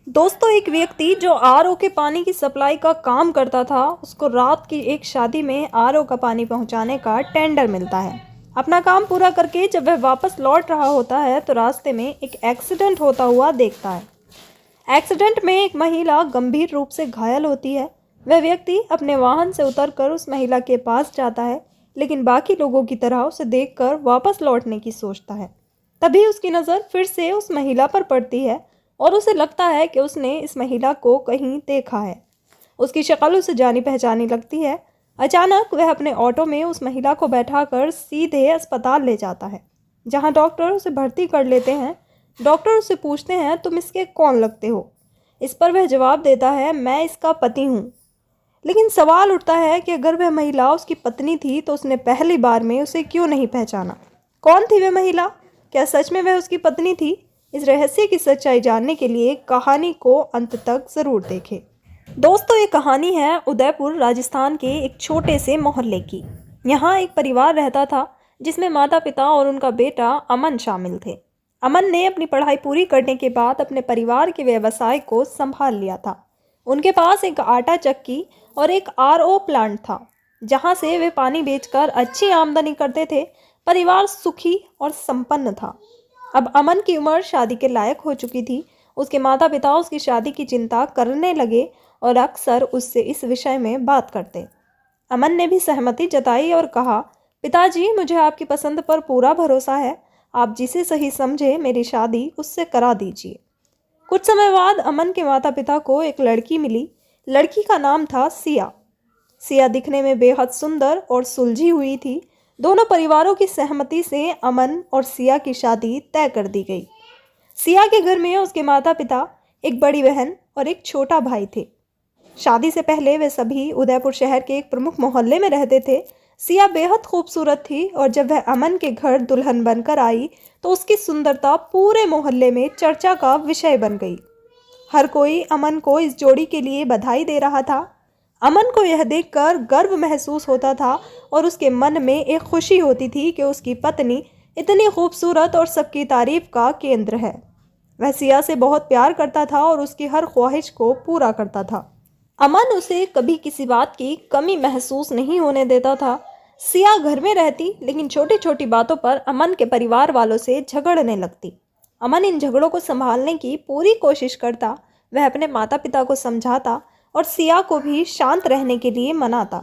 दोस्तों, एक व्यक्ति जो आरओ के पानी की सप्लाई का काम करता था, उसको रात की एक शादी में आरओ का पानी पहुंचाने का टेंडर मिलता है। अपना काम पूरा करके जब वह वापस लौट रहा होता है तो रास्ते में एक एक्सीडेंट होता हुआ देखता है। एक्सीडेंट में एक महिला गंभीर रूप से घायल होती है। वह व्यक्ति अपने वाहन से उतरकर उस महिला के पास जाता है, लेकिन बाकी लोगों की तरह उसे देखकर वापस लौटने की सोचता है। तभी उसकी नज़र फिर से उस महिला पर पड़ती है और उसे लगता है कि उसने इस महिला को कहीं देखा है। उसकी शक्ल उसे जानी पहचानी लगती है। अचानक वह अपने ऑटो में उस महिला को बैठाकर सीधे अस्पताल ले जाता है, जहां डॉक्टर उसे भर्ती कर लेते हैं। डॉक्टर उससे पूछते हैं, तुम इसके कौन लगते हो? इस पर वह जवाब देता है, मैं इसका पति हूँ। लेकिन सवाल उठता है कि अगर वह महिला उसकी पत्नी थी तो उसने पहली बार में उसे क्यों नहीं पहचाना? कौन थी वह महिला? क्या सच में वह उसकी पत्नी थी? इस रहस्य की सच्चाई जानने के लिए कहानी को अंत तक ज़रूर देखें। दोस्तों, ये कहानी है उदयपुर राजस्थान के एक छोटे से मोहल्ले की। यहाँ एक परिवार रहता था जिसमें माता पिता और उनका बेटा अमन शामिल थे। अमन ने अपनी पढ़ाई पूरी करने के बाद अपने परिवार के व्यवसाय को संभाल लिया था। उनके पास एक आटा चक्की और एक आरओ प्लांट था, जहाँ से वे पानी बेचकर अच्छी आमदनी करते थे। परिवार सुखी और संपन्न था। अब अमन की उम्र शादी के लायक हो चुकी थी। उसके माता पिता उसकी शादी की चिंता करने लगे और अक्सर उससे इस विषय में बात करते। अमन ने भी सहमति जताई और कहा, पिताजी, मुझे आपकी पसंद पर पूरा भरोसा है। आप जिसे सही समझे मेरी शादी उससे करा दीजिए। कुछ समय बाद अमन के माता पिता को एक लड़की मिली। लड़की का नाम था सिया। सिया दिखने में बेहद सुंदर और सुलझी हुई थी। दोनों परिवारों की सहमति से अमन और सिया की शादी तय कर दी गई। सिया के घर में उसके माता पिता, एक बड़ी बहन और एक छोटा भाई थे। शादी से पहले वे सभी उदयपुर शहर के एक प्रमुख मोहल्ले में रहते थे। सिया बेहद खूबसूरत थी और जब वह अमन के घर दुल्हन बनकर आई तो उसकी सुंदरता पूरे मोहल्ले में चर्चा का विषय बन गई। हर कोई अमन को इस जोड़ी के लिए बधाई दे रहा था। अमन को यह देखकर गर्व महसूस होता था और उसके मन में एक खुशी होती थी कि उसकी पत्नी इतनी खूबसूरत और सबकी तारीफ का केंद्र है। वह सिया से बहुत प्यार करता था और उसकी हर ख्वाहिश को पूरा करता था। अमन उसे कभी किसी बात की कमी महसूस नहीं होने देता था। सिया घर में रहती, लेकिन छोटी छोटी बातों पर अमन के परिवार वालों से झगड़ने लगती। अमन इन झगड़ों को संभालने की पूरी कोशिश करता। वह अपने माता पिता को समझाता और सिया को भी शांत रहने के लिए मनाता,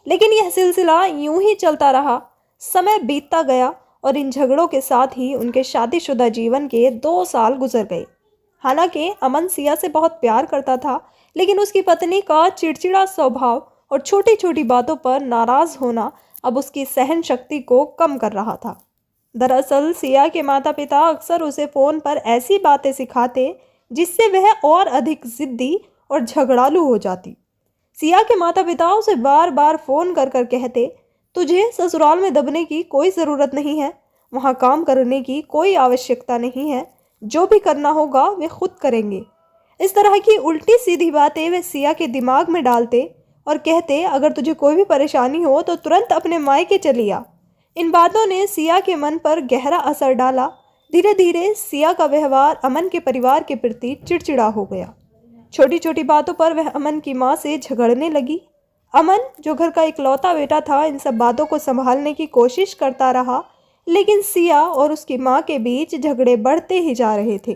लेकिन यह सिलसिला यूं ही चलता रहा। समय बीतता गया और इन झगड़ों के साथ ही उनके शादीशुदा जीवन के 2 साल गुजर गए। हालांकि अमन सिया से बहुत प्यार करता था, लेकिन उसकी पत्नी का चिड़चिड़ा स्वभाव और छोटी छोटी बातों पर नाराज होना अब उसकी सहन शक्ति को कम कर रहा था। दरअसल सिया के माता पिता अक्सर उसे फ़ोन पर ऐसी बातें सिखाते जिससे वह और अधिक जिद्दी और झगड़ालू हो जाती। सिया के माता पिता उसे बार बार फ़ोन कर कर कहते, तुझे ससुराल में दबने की कोई ज़रूरत नहीं है, वहाँ काम करने की कोई आवश्यकता नहीं है, जो भी करना होगा वे खुद करेंगे। इस तरह की उल्टी सीधी बातें वे सिया के दिमाग में डालते और कहते, अगर तुझे कोई भी परेशानी हो तो तुरंत अपने मायके चली आ। इन बातों ने सिया के मन पर गहरा असर डाला। धीरे धीरे सिया का व्यवहार अमन के परिवार के प्रति चिड़चिड़ा हो गया। छोटी छोटी बातों पर वह अमन की माँ से झगड़ने लगी। अमन, जो घर का इकलौता बेटा था, इन सब बातों को संभालने की कोशिश करता रहा, लेकिन सिया और उसकी माँ के बीच झगड़े बढ़ते ही जा रहे थे।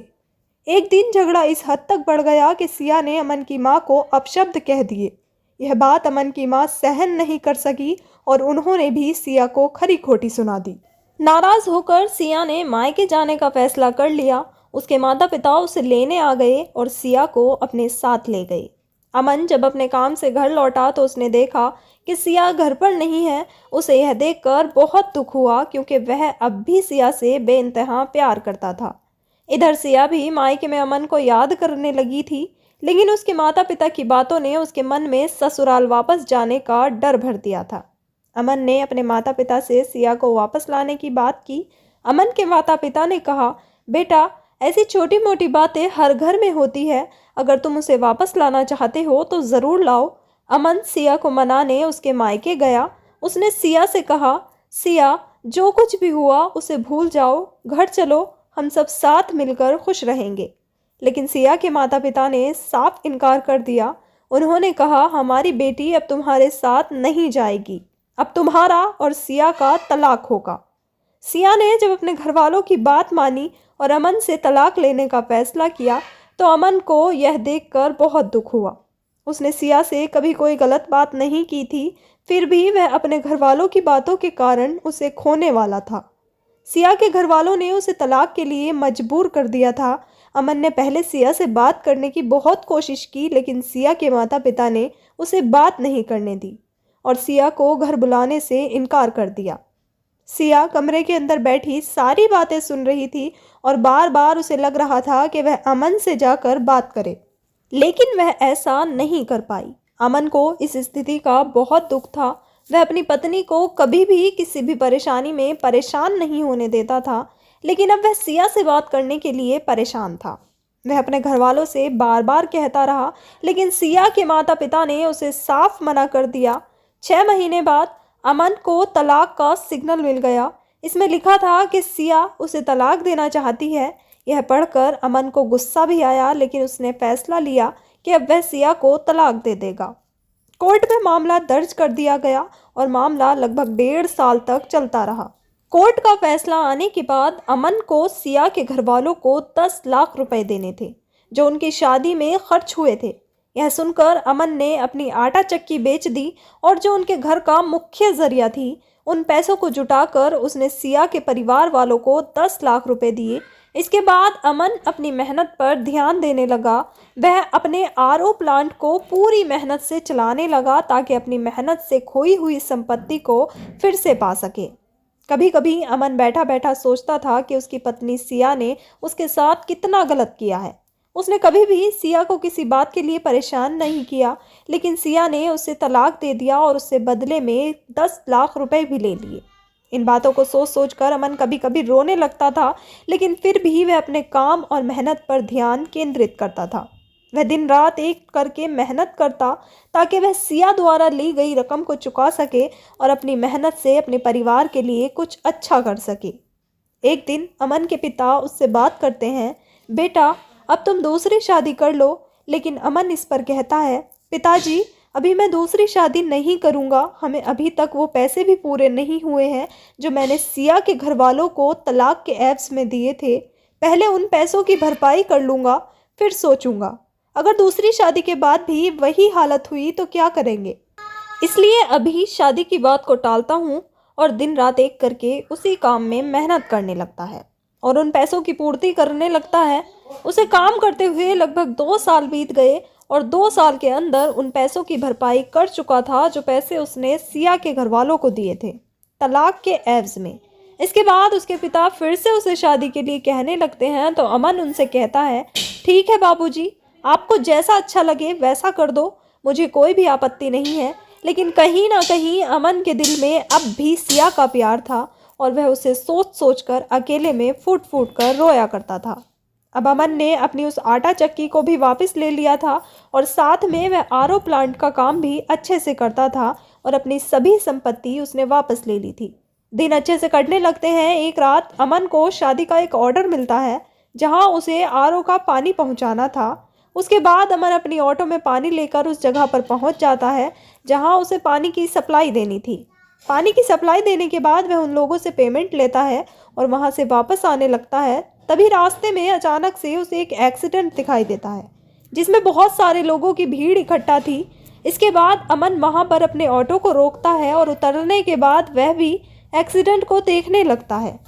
एक दिन झगड़ा इस हद तक बढ़ गया कि सिया ने अमन की माँ को अपशब्द कह दिए। यह बात अमन की माँ सहन नहीं कर सकी और उन्होंने भी सिया को खरी खोटी सुना दी। नाराज होकर सिया ने मायके जाने का फैसला कर लिया। उसके माता पिता उसे लेने आ गए और सिया को अपने साथ ले गए। अमन जब अपने काम से घर लौटा तो उसने देखा कि सिया घर पर नहीं है। उसे यह देखकर बहुत दुख हुआ, क्योंकि वह अब भी सिया से बेइंतहा प्यार करता था। इधर सिया भी मायके में अमन को याद करने लगी थी, लेकिन उसके माता पिता की बातों ने उसके मन में ससुराल वापस जाने का डर भर दिया था। अमन ने अपने माता पिता से सिया को वापस लाने की बात की। अमन के माता पिता ने कहा, बेटा, ऐसी छोटी मोटी बातें हर घर में होती है। अगर तुम उसे वापस लाना चाहते हो तो ज़रूर लाओ। अमन सिया को मनाने उसके मायके गया। उसने सिया से कहा, सिया, जो कुछ भी हुआ उसे भूल जाओ, घर चलो, हम सब साथ मिलकर खुश रहेंगे। लेकिन सिया के माता पिता ने साफ इनकार कर दिया। उन्होंने कहा, हमारी बेटी अब तुम्हारे साथ नहीं जाएगी, अब तुम्हारा और सिया का तलाक होगा। सिया ने जब अपने घर वालों की बात मानी और अमन से तलाक लेने का फैसला किया तो अमन को यह देखकर बहुत दुख हुआ। उसने सिया से कभी कोई गलत बात नहीं की थी, फिर भी वह अपने घर वालों की बातों के कारण उसे खोने वाला था। सिया के घर वालों ने उसे तलाक के लिए मजबूर कर दिया था। अमन ने पहले सिया से बात करने की बहुत कोशिश की, लेकिन सिया के माता पिता ने उसे बात नहीं करने दी और सिया को घर बुलाने से इनकार कर दिया। सिया कमरे के अंदर बैठी सारी बातें सुन रही थी और बार बार उसे लग रहा था कि वह अमन से जाकर बात करे, लेकिन वह ऐसा नहीं कर पाई। अमन को इस स्थिति का बहुत दुख था। वह अपनी पत्नी को कभी भी किसी भी परेशानी में परेशान नहीं होने देता था, लेकिन अब वह सिया से बात करने के लिए परेशान था। वह अपने घर वालों से बार बार कहता रहा, लेकिन सिया के माता पिता ने उसे साफ मना कर दिया। 6 महीने बाद अमन को तलाक का सिग्नल मिल गया। इसमें लिखा था कि सिया उसे तलाक देना चाहती है। यह पढ़कर अमन को गुस्सा भी आया, लेकिन उसने फैसला लिया कि अब वह सिया को तलाक दे देगा। कोर्ट में मामला दर्ज कर दिया गया और मामला लगभग 1.5 साल तक चलता रहा। कोर्ट का फैसला आने के बाद अमन को सिया के घर वालों को 10 लाख रुपए देने थे, जो उनकी शादी में खर्च हुए थे। यह सुनकर अमन ने अपनी आटा चक्की बेच दी और जो उनके घर का मुख्य जरिया थी, उन पैसों को जुटाकर उसने सिया के परिवार वालों को 10 लाख रुपए दिए। इसके बाद अमन अपनी मेहनत पर ध्यान देने लगा। वह अपने आरओ प्लांट को पूरी मेहनत से चलाने लगा ताकि अपनी मेहनत से खोई हुई संपत्ति को फिर से पा सके। कभी कभी अमन बैठा बैठा सोचता था कि उसकी पत्नी सिया ने उसके साथ कितना गलत किया है। उसने कभी भी सिया को किसी बात के लिए परेशान नहीं किया, लेकिन सिया ने उसे तलाक दे दिया और उससे बदले में 10 लाख रुपए भी ले लिए। इन बातों को सोच सोच कर अमन कभी कभी रोने लगता था, लेकिन फिर भी वह अपने काम और मेहनत पर ध्यान केंद्रित करता था। वह दिन रात एक करके मेहनत करता ताकि वह सिया द्वारा ली गई रकम को चुका सके और अपनी मेहनत से अपने परिवार के लिए कुछ अच्छा कर सके। एक दिन अमन के पिता उससे बात करते हैं, बेटा अब तुम दूसरी शादी कर लो। लेकिन अमन इस पर कहता है, पिताजी अभी मैं दूसरी शादी नहीं करूंगा। हमें अभी तक वो पैसे भी पूरे नहीं हुए हैं जो मैंने सिया के घर वालों को तलाक के एवज में दिए थे। पहले उन पैसों की भरपाई कर लूँगा, फिर सोचूंगा। अगर दूसरी शादी के बाद भी वही हालत हुई तो क्या करेंगे? इसलिए अभी शादी की बात को टालता हूँ और दिन रात एक करके उसी काम में मेहनत करने लगता है और उन पैसों की पूर्ति करने लगता है। उसे काम करते हुए लगभग 2 साल बीत गए और 2 साल के अंदर उन पैसों की भरपाई कर चुका था जो पैसे उसने सिया के घर वालों को दिए थे तलाक के एवज में। इसके बाद उसके पिता फिर से उसे शादी के लिए कहने लगते हैं तो अमन उनसे कहता है, ठीक है बाबूजी, आपको जैसा अच्छा लगे वैसा कर दो, मुझे कोई भी आपत्ति नहीं है। लेकिन कहीं ना कहीं अमन के दिल में अब भी सिया का प्यार था और वह उसे सोच सोच कर अकेले में फूट फूट कर रोया करता था। अब अमन ने अपनी उस आटा चक्की को भी वापस ले लिया था और साथ में वह आरओ प्लांट का काम भी अच्छे से करता था और अपनी सभी संपत्ति उसने वापस ले ली थी। दिन अच्छे से कटने लगते हैं। एक रात अमन को शादी का एक ऑर्डर मिलता है जहां उसे आरओ का पानी पहुंचाना था। उसके बाद अमन अपनी ऑटो में पानी लेकर उस जगह पर पहुंच जाता है जहां उसे पानी की सप्लाई देनी थी। पानी की सप्लाई देने के बाद वह उन लोगों से पेमेंट लेता है और वहां से वापस आने लगता है। तभी रास्ते में अचानक से उसे एक एक्सीडेंट दिखाई देता है जिसमें बहुत सारे लोगों की भीड़ इकट्ठा थी। इसके बाद अमन वहां पर अपने ऑटो को रोकता है और उतरने के बाद वह भी एक्सीडेंट को देखने लगता है।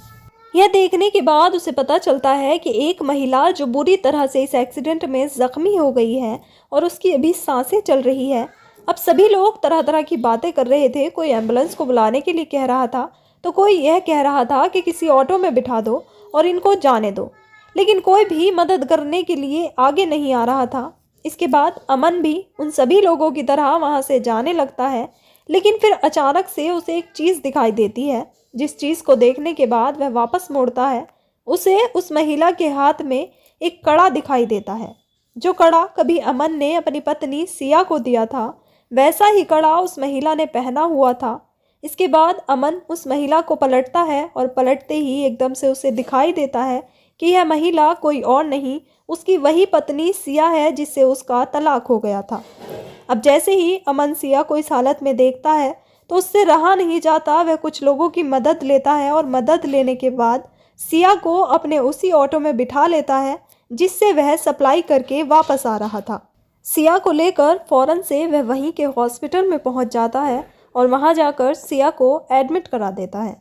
यह देखने के बाद उसे पता चलता है कि एक महिला जो बुरी तरह से इस एक्सीडेंट में जख्मी हो गई है और उसकी अभी सांसें चल रही है। अब सभी लोग तरह तरह की बातें कर रहे थे। कोई एम्बुलेंस को बुलाने के लिए कह रहा था तो कोई यह कह रहा था कि किसी ऑटो में बिठा दो और इनको जाने दो, लेकिन कोई भी मदद करने के लिए आगे नहीं आ रहा था। इसके बाद अमन भी उन सभी लोगों की तरह वहां से जाने लगता है, लेकिन फिर अचानक से उसे एक चीज़ दिखाई देती है जिस चीज़ को देखने के बाद वह वापस मुड़ता है। उसे उस महिला के हाथ में एक कड़ा दिखाई देता है, जो कड़ा कभी अमन ने अपनी पत्नी सिया को दिया था, वैसा ही कड़ा उस महिला ने पहना हुआ था। इसके बाद अमन उस महिला को पलटता है और पलटते ही एकदम से उसे दिखाई देता है कि यह महिला कोई और नहीं उसकी वही पत्नी सिया है जिससे उसका तलाक हो गया था। अब जैसे ही अमन सिया को इस हालत में देखता है तो उससे रहा नहीं जाता, वह कुछ लोगों की मदद लेता है और मदद लेने के बाद सिया को अपने उसी ऑटो में बिठा लेता है जिससे वह सप्लाई करके वापस आ रहा था। सिया को लेकर फ़ौरन से वह वहीं के हॉस्पिटल में पहुंच जाता है और वहां जाकर सिया को एडमिट करा देता है।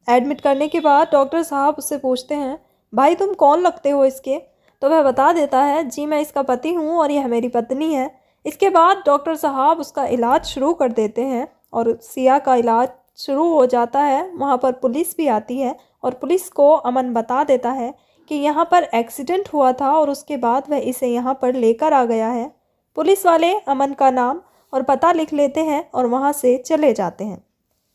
एडमिट करने के बाद डॉक्टर साहब उससे पूछते हैं, भाई तुम कौन लगते हो इसके? तो वह बता देता है, जी मैं इसका पति हूँ और यह मेरी पत्नी है। इसके बाद डॉक्टर साहब उसका इलाज शुरू कर देते हैं और सिया का इलाज शुरू हो जाता है। वहाँ पर पुलिस भी आती है और पुलिस को अमन बता देता है कि यहाँ पर एक्सीडेंट हुआ था और उसके बाद वह इसे यहाँ पर लेकर आ गया है। पुलिस वाले अमन का नाम और पता लिख लेते हैं और वहाँ से चले जाते हैं।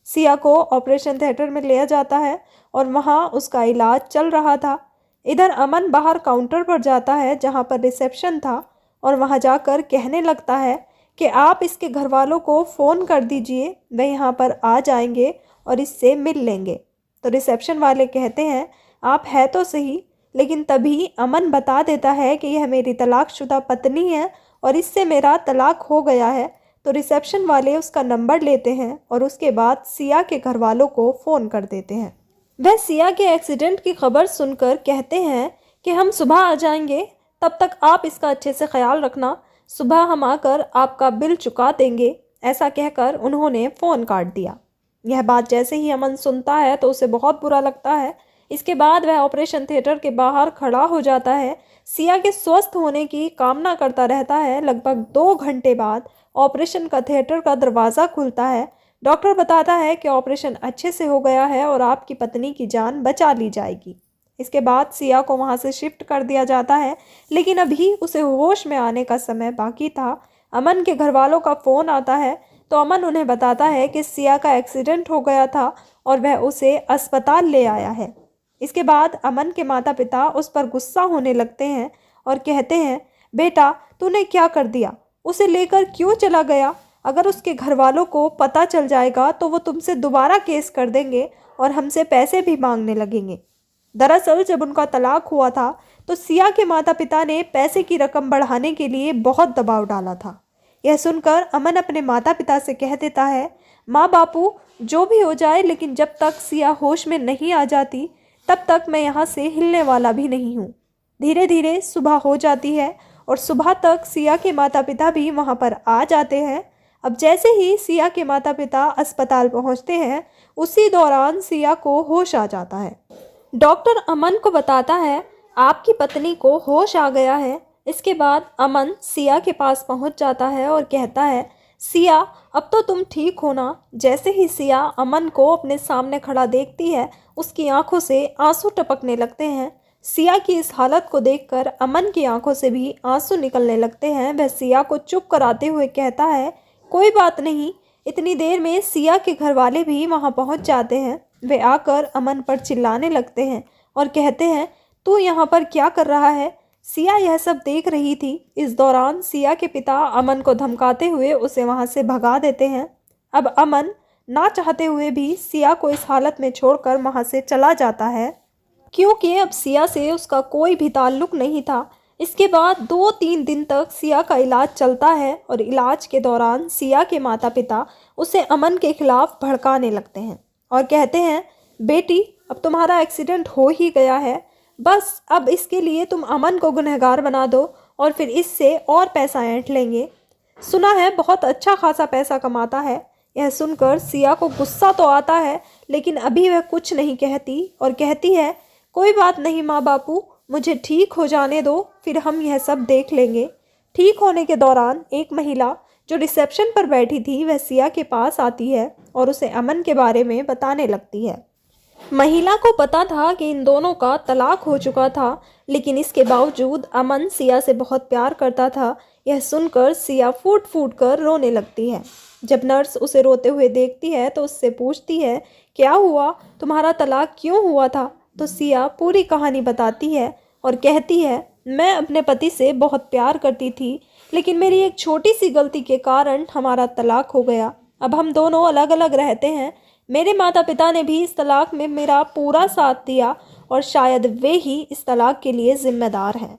सिया को ऑपरेशन थिएटर में लिया जाता है और वहाँ उसका इलाज चल रहा था। इधर अमन बाहर काउंटर पर जाता है जहाँ पर रिसेप्शन था और वहाँ जाकर कहने लगता है कि आप इसके घर वालों को फ़ोन कर दीजिए, वे यहाँ पर आ जाएंगे और इससे मिल लेंगे। तो रिसेप्शन वाले कहते हैं, आप है तो सही, लेकिन तभी अमन बता देता है कि यह मेरी तलाकशुदा पत्नी है और इससे मेरा तलाक हो गया है। तो रिसेप्शन वाले उसका नंबर लेते हैं और उसके बाद सिया के घर वालों को फ़ोन कर देते हैं। वह सिया के एक्सीडेंट की खबर सुनकर कहते हैं कि हम सुबह आ जाएंगे, तब तक आप इसका अच्छे से ख्याल रखना, सुबह हम आकर आपका बिल चुका देंगे। ऐसा कहकर उन्होंने फ़ोन काट दिया। यह बात जैसे ही अमन सुनता है तो उसे बहुत बुरा लगता है। इसके बाद वह ऑपरेशन थिएटर के बाहर खड़ा हो जाता है, सिया के स्वस्थ होने की कामना करता रहता है। लगभग 2 घंटे बाद ऑपरेशन का थिएटर का दरवाज़ा खुलता है। डॉक्टर बताता है कि ऑपरेशन अच्छे से हो गया है और आपकी पत्नी की जान बचा ली जाएगी। इसके बाद सिया को वहां से शिफ्ट कर दिया जाता है, लेकिन अभी उसे होश में आने का समय बाकी था। अमन के घर वालों का फ़ोन आता है तो अमन उन्हें बताता है कि सिया का एक्सीडेंट हो गया था और वह उसे अस्पताल ले आया है। इसके बाद अमन के माता पिता उस पर गुस्सा होने लगते हैं और कहते हैं, बेटा तूने क्या कर दिया, उसे लेकर क्यों चला गया? अगर उसके घर वालों को पता चल जाएगा तो वो तुमसे दोबारा केस कर देंगे और हमसे पैसे भी मांगने लगेंगे। दरअसल जब उनका तलाक हुआ था तो सिया के माता पिता ने पैसे की रकम बढ़ाने के लिए बहुत दबाव डाला था। यह सुनकर अमन अपने माता पिता से कह देता है, माँ बापू जो भी हो जाए, लेकिन जब तक सिया होश में नहीं आ जाती तब तक मैं यहाँ से हिलने वाला भी नहीं हूँ। धीरे धीरे सुबह हो जाती है और सुबह तक सिया के माता पिता भी वहाँ पर आ जाते हैं। अब जैसे ही सिया के माता पिता अस्पताल पहुँचते हैं, उसी दौरान सिया को होश आ जाता है। डॉक्टर अमन को बताता है, आपकी पत्नी को होश आ गया है। इसके बाद अमन सिया के पास पहुंच जाता है और कहता है, सिया अब तो तुम ठीक हो ना? जैसे ही सिया अमन को अपने सामने खड़ा देखती है, उसकी आंखों से आंसू टपकने लगते हैं। सिया की इस हालत को देखकर अमन की आंखों से भी आंसू निकलने लगते हैं। वह सिया को चुप कराते हुए कहता है, कोई बात नहीं। इतनी देर में सिया के घर वाले भी वहाँ पहुँच जाते हैं। वे आकर अमन पर चिल्लाने लगते हैं और कहते हैं, तू यहाँ पर क्या कर रहा है? सिया यह सब देख रही थी। इस दौरान सिया के पिता अमन को धमकाते हुए उसे वहाँ से भगा देते हैं। अब अमन ना चाहते हुए भी सिया को इस हालत में छोड़कर वहाँ से चला जाता है, क्योंकि अब सिया से उसका कोई भी ताल्लुक नहीं था। इसके बाद 2-3 दिन तक सिया का इलाज चलता है और इलाज के दौरान सिया के माता पिता उसे अमन के खिलाफ भड़काने लगते हैं और कहते हैं, बेटी अब तुम्हारा एक्सीडेंट हो ही गया है, बस अब इसके लिए तुम अमन को गुनहगार बना दो और फिर इससे और पैसा ऐंठ लेंगे। सुना है बहुत अच्छा खासा पैसा कमाता है। यह सुनकर सिया को गुस्सा तो आता है, लेकिन अभी वह कुछ नहीं कहती और कहती है, कोई बात नहीं माँ बापू, मुझे ठीक हो जाने दो, फिर हम यह सब देख लेंगे। ठीक होने के दौरान एक महिला जो रिसेप्शन पर बैठी थी वह सिया के पास आती है और उसे अमन के बारे में बताने लगती है। महिला को पता था कि इन दोनों का तलाक हो चुका था, लेकिन इसके बावजूद अमन सिया से बहुत प्यार करता था। यह सुनकर सिया फूट फूट कर रोने लगती है। जब नर्स उसे रोते हुए देखती है तो उससे पूछती है, क्या हुआ, तुम्हारा तलाक क्यों हुआ था? तो सिया पूरी कहानी बताती है और कहती है, मैं अपने पति से बहुत प्यार करती थी, लेकिन मेरी एक छोटी सी गलती के कारण हमारा तलाक हो गया। अब हम दोनों अलग अलग रहते हैं। मेरे माता पिता ने भी इस तलाक में मेरा पूरा साथ दिया और शायद वे ही इस तलाक के लिए ज़िम्मेदार हैं।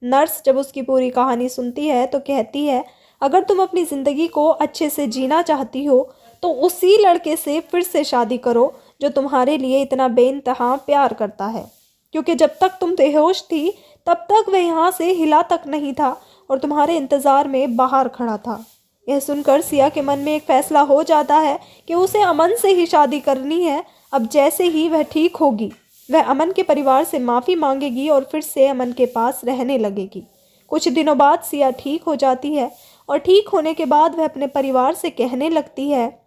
नर्स जब उसकी पूरी कहानी सुनती है तो कहती है, अगर तुम अपनी ज़िंदगी को अच्छे से जीना चाहती हो तो उसी लड़के से फिर से शादी करो जो तुम्हारे लिए इतना बेइंतहा प्यार करता है, क्योंकि जब तक तुम बेहोश थी तब तक वह यहाँ से हिला तक नहीं था और तुम्हारे इंतज़ार में बाहर खड़ा था। यह सुनकर सिया के मन में एक फ़ैसला हो जाता है कि उसे अमन से ही शादी करनी है। अब जैसे ही वह ठीक होगी वह अमन के परिवार से माफ़ी मांगेगी और फिर से अमन के पास रहने लगेगी। कुछ दिनों बाद सिया ठीक हो जाती है और ठीक होने के बाद वह अपने परिवार से कहने लगती है,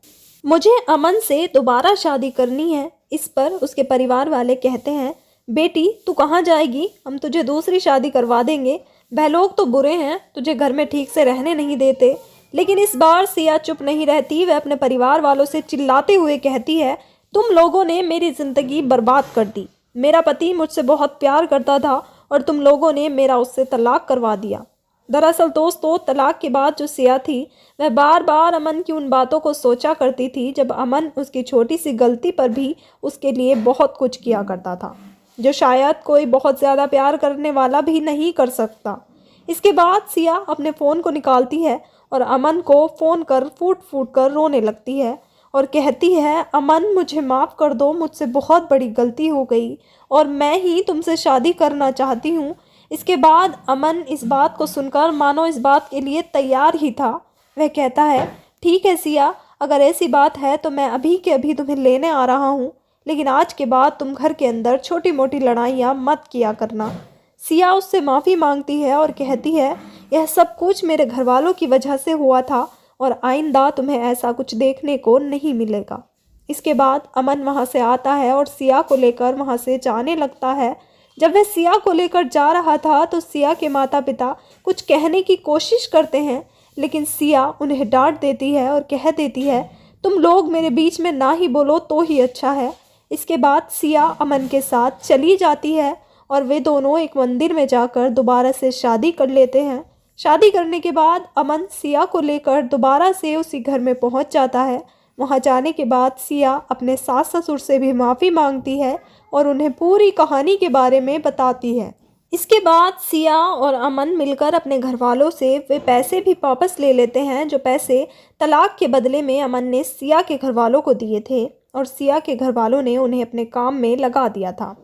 मुझे अमन से दोबारा शादी करनी है। इस पर उसके परिवार वाले कहते हैं, बेटी तू कहाँ जाएगी, हम तुझे दूसरी शादी करवा देंगे। वह लोग तो बुरे हैं, तुझे घर में ठीक से रहने नहीं देते। लेकिन इस बार सिया चुप नहीं रहती, वह अपने परिवार वालों से चिल्लाते हुए कहती है, तुम लोगों ने मेरी ज़िंदगी बर्बाद कर दी। मेरा पति मुझसे बहुत प्यार करता था और तुम लोगों ने मेरा उससे तलाक करवा दिया। दरअसल दोस्तों, तलाक के बाद जो सिया थी वह बार बार अमन की उन बातों को सोचा करती थी जब अमन उसकी छोटी सी गलती पर भी उसके लिए बहुत कुछ किया करता था, जो शायद कोई बहुत ज़्यादा प्यार करने वाला भी नहीं कर सकता। इसके बाद सिया अपने फ़ोन को निकालती है और अमन को फ़ोन कर फूट फूट कर रोने लगती है और कहती है, अमन मुझे माफ़ कर दो, मुझसे बहुत बड़ी गलती हो गई और मैं ही तुमसे शादी करना चाहती हूँ। इसके बाद अमन इस बात को सुनकर मानो इस बात के लिए तैयार ही था। वह कहता है, ठीक है सिया, अगर ऐसी बात है तो मैं अभी के अभी तुम्हें लेने आ रहा हूँ, लेकिन आज के बाद तुम घर के अंदर छोटी मोटी लड़ाइयाँ मत किया करना। सिया उससे माफ़ी मांगती है और कहती है, यह सब कुछ मेरे घर वालों की वजह से हुआ था और आइंदा तुम्हें ऐसा कुछ देखने को नहीं मिलेगा। इसके बाद अमन वहाँ से आता है और सिया को लेकर वहाँ से जाने लगता है। जब वह सिया को लेकर जा रहा था तो सिया के माता पिता कुछ कहने की कोशिश करते हैं, लेकिन सिया उन्हें डांट देती है और कह देती है, तुम लोग मेरे बीच में ना ही बोलो तो ही अच्छा है। इसके बाद सिया अमन के साथ चली जाती है और वे दोनों एक मंदिर में जाकर दोबारा से शादी कर लेते हैं। शादी करने के बाद अमन सिया को लेकर दोबारा से उसी घर में पहुंच जाता है। वहां जाने के बाद सिया अपने सास ससुर से भी माफ़ी मांगती है और उन्हें पूरी कहानी के बारे में बताती है। इसके बाद सिया और अमन मिलकर अपने घर वालों से वे पैसे भी वापस ले लेते हैं जो पैसे तलाक के बदले में अमन ने सिया के घर वालों को दिए थे और सिया के घर वालों ने उन्हें अपने काम में लगा दिया था।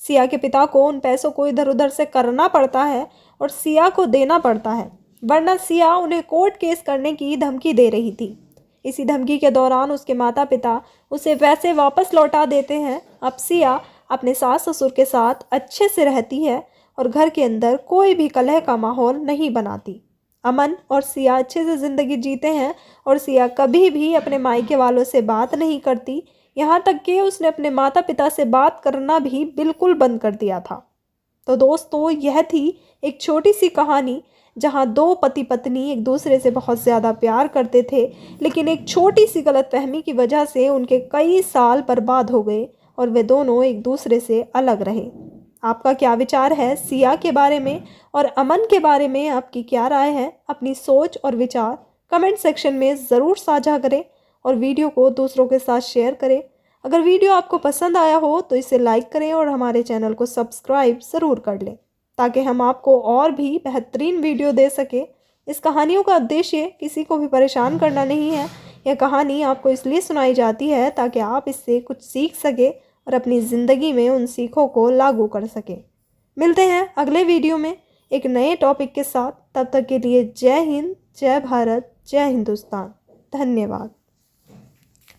सिया के पिता को उन पैसों को इधर उधर से करना पड़ता है और सिया को देना पड़ता है, वरना सिया उन्हें कोर्ट केस करने की धमकी दे रही थी। इसी धमकी के दौरान उसके माता पिता उसे पैसे वापस लौटा देते हैं। अब सिया अपने सास ससुर के साथ अच्छे से रहती है और घर के अंदर कोई भी कलह का माहौल नहीं बनाती। अमन और सिया अच्छे से ज़िंदगी जीते हैं और सिया कभी भी अपने मायके वालों से बात नहीं करती, यहाँ तक कि उसने अपने माता पिता से बात करना भी बिल्कुल बंद कर दिया था। तो दोस्तों, यह थी एक छोटी सी कहानी जहाँ दो पति पत्नी एक दूसरे से बहुत ज़्यादा प्यार करते थे, लेकिन एक छोटी सी गलतफहमी की वजह से उनके कई साल बर्बाद हो गए और वे दोनों एक दूसरे से अलग रहे। आपका क्या विचार है सिया के बारे में और अमन के बारे में? आपकी क्या राय है? अपनी सोच और विचार कमेंट सेक्शन में ज़रूर साझा करें और वीडियो को दूसरों के साथ शेयर करें। अगर वीडियो आपको पसंद आया हो तो इसे लाइक करें और हमारे चैनल को सब्सक्राइब ज़रूर कर लें ताकि हम आपको और भी बेहतरीन वीडियो दे सकें। इस कहानियों का उद्देश्य किसी को भी परेशान करना नहीं है। यह कहानी आपको इसलिए सुनाई जाती है ताकि आप इससे कुछ सीख सकें और अपनी ज़िंदगी में उन सीखों को लागू कर सकें। मिलते हैं अगले वीडियो में एक नए टॉपिक के साथ। तब तक के लिए जय हिंद, जय भारत, जय हिंदुस्तान। धन्यवाद।